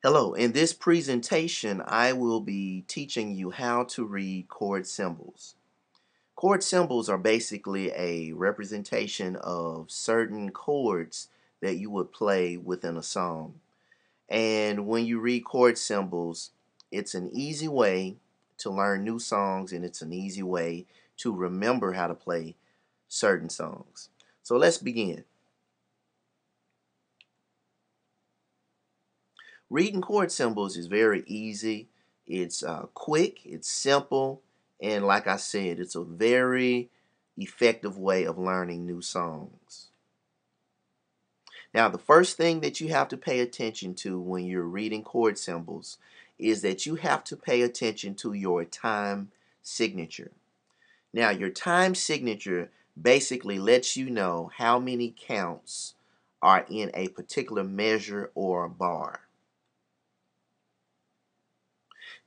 Hello, in this presentation I will be teaching you how to read chord symbols. Chord symbols are basically a representation of certain chords that you would play within a song. And when you read chord symbols, it's an easy way to learn new songs and it's an easy way to remember how to play certain songs. So let's begin. Reading chord symbols is very easy. It's quick, it's simple, and like I said, it's a very effective way of learning new songs. Now, the first thing that you have to pay attention to when you're reading chord symbols is that you have to pay attention to your time signature. Now, your time signature basically lets you know how many counts are in a particular measure or bar.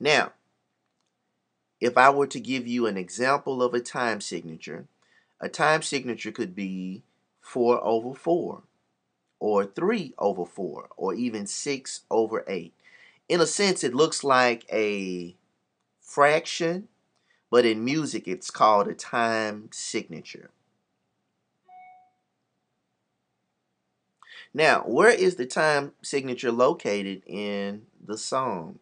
Now, if I were to give you an example of a time signature could be 4 over 4, or 3 over 4, or even 6 over 8. In a sense, it looks like a fraction, but in music, it's called a time signature. Now, where is the time signature located in the song?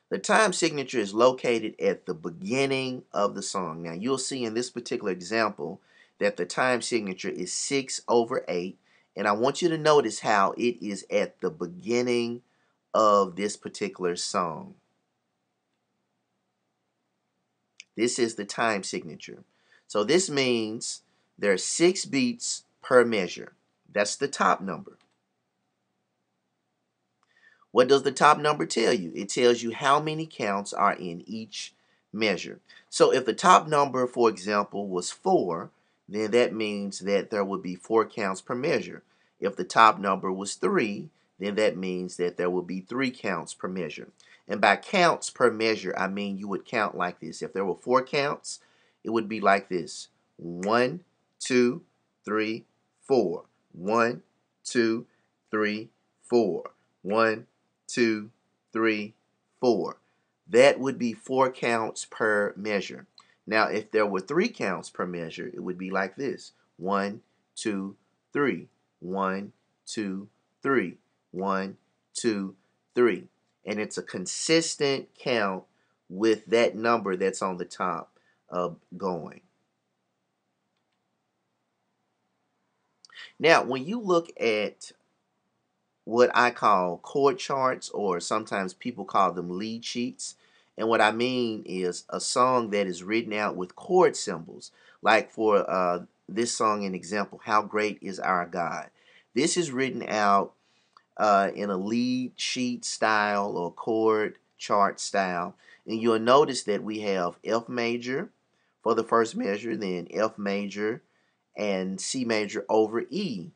The time signature is located at the beginning of the song. Now, you'll see in this particular example that the time signature is 6 over 8. And I want you to notice how it is at the beginning of this particular song. This is the time signature. So this means there are 6 beats per measure. That's the top number. What does the top number tell you? It tells you how many counts are in each measure. So if the top number, for example, was 4, then that means that there would be 4 counts per measure. If the top number was 3, then that means that there would be 3 counts per measure. And by counts per measure, I mean you would count like this. If there were 4 counts, it would be like this. 1, 2, 3, 4. 1, 2, 3, 4. 1, 2, 3, 4. That would be 4 counts per measure. Now, if there were 3 counts per measure, it would be like this. 1, 2, 3. 1, 2, 3. 1, 2, 3. And it's a consistent count with that number that's on the top going. Now, when you look at what I call chord charts, or sometimes people call them lead sheets. And what I mean is a song that is written out with chord symbols. Like for this song, an example, How Great Is Our God. This is written out in a lead sheet style or chord chart style. And you'll notice that we have F major for the first measure, then F major and C major over E,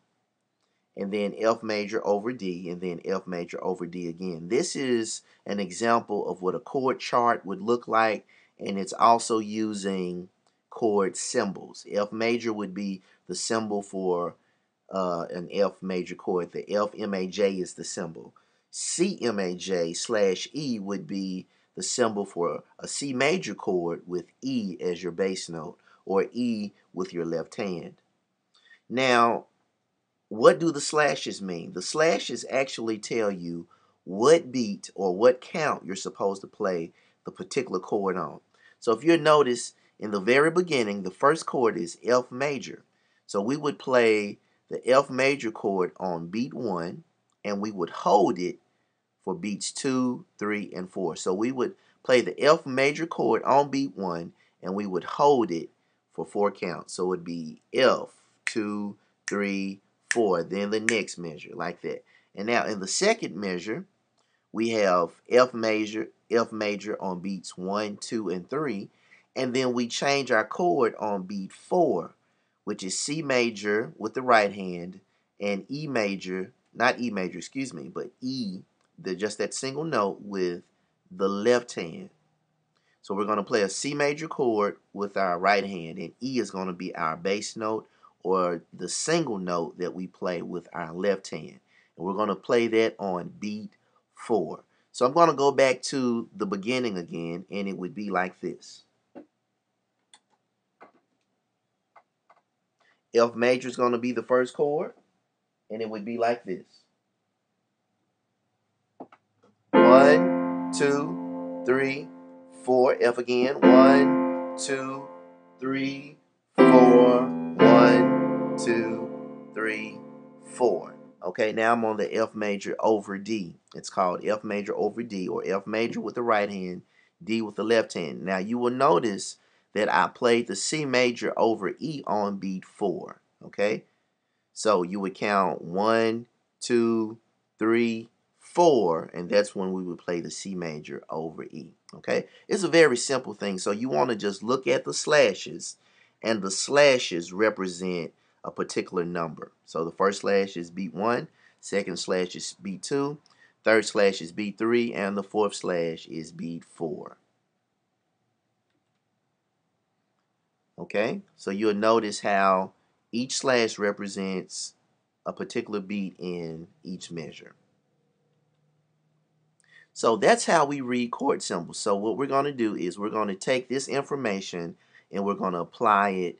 and then F major over D, and then F major over D again. This is an example of what a chord chart would look like, and it's also using chord symbols. F major would be the symbol for an F major chord. The F MAJ is the symbol. C MAJ/E would be the symbol for a C major chord with E as your bass note, or E with your left hand. Now, what do the slashes mean? The slashes actually tell you what beat or what count you're supposed to play the particular chord on. So if you notice in the very beginning, the first chord is F major. So we would play the F major chord on beat 1, and we would hold it for beats 2, 3, and 4. So we would play the F major chord on beat 1, and we would hold it for 4 counts. So it would be F, 2, 3, 4, then the next measure, like that. And now in the second measure, we have F major on beats 1, 2, and 3, and then we change our chord on beat 4, which is C major with the right hand, and E major, not E major, excuse me, but E, just that single note with the left hand. So we're going to play a C major chord with our right hand, and E is going to be our bass note, or the single note that we play with our left hand. And we're going to play that on beat 4. So I'm going to go back to the beginning again, and it would be like this. F major is going to be the first chord, and it would be like this. 1, 2, 3, 4. F again. 1, 2, 3, 4. 1, 2, 3, 4. Okay, now I'm on the F major over D. It's called F major over D, or F major with the right hand, D with the left hand. Now you will notice that I played the C major over E on beat 4. Okay, so you would count 1, 2, 3, 4, and that's when we would play the C major over E. Okay, it's a very simple thing. So you want to just look at the slashes, and the slashes represent a particular number. So the first slash is beat 1, second slash is beat 2, third slash is beat 3, and the fourth slash is beat 4. Okay, so you'll notice how each slash represents a particular beat in each measure. So that's how we read chord symbols. So what we're going to do is we're going to take this information and we're going to apply it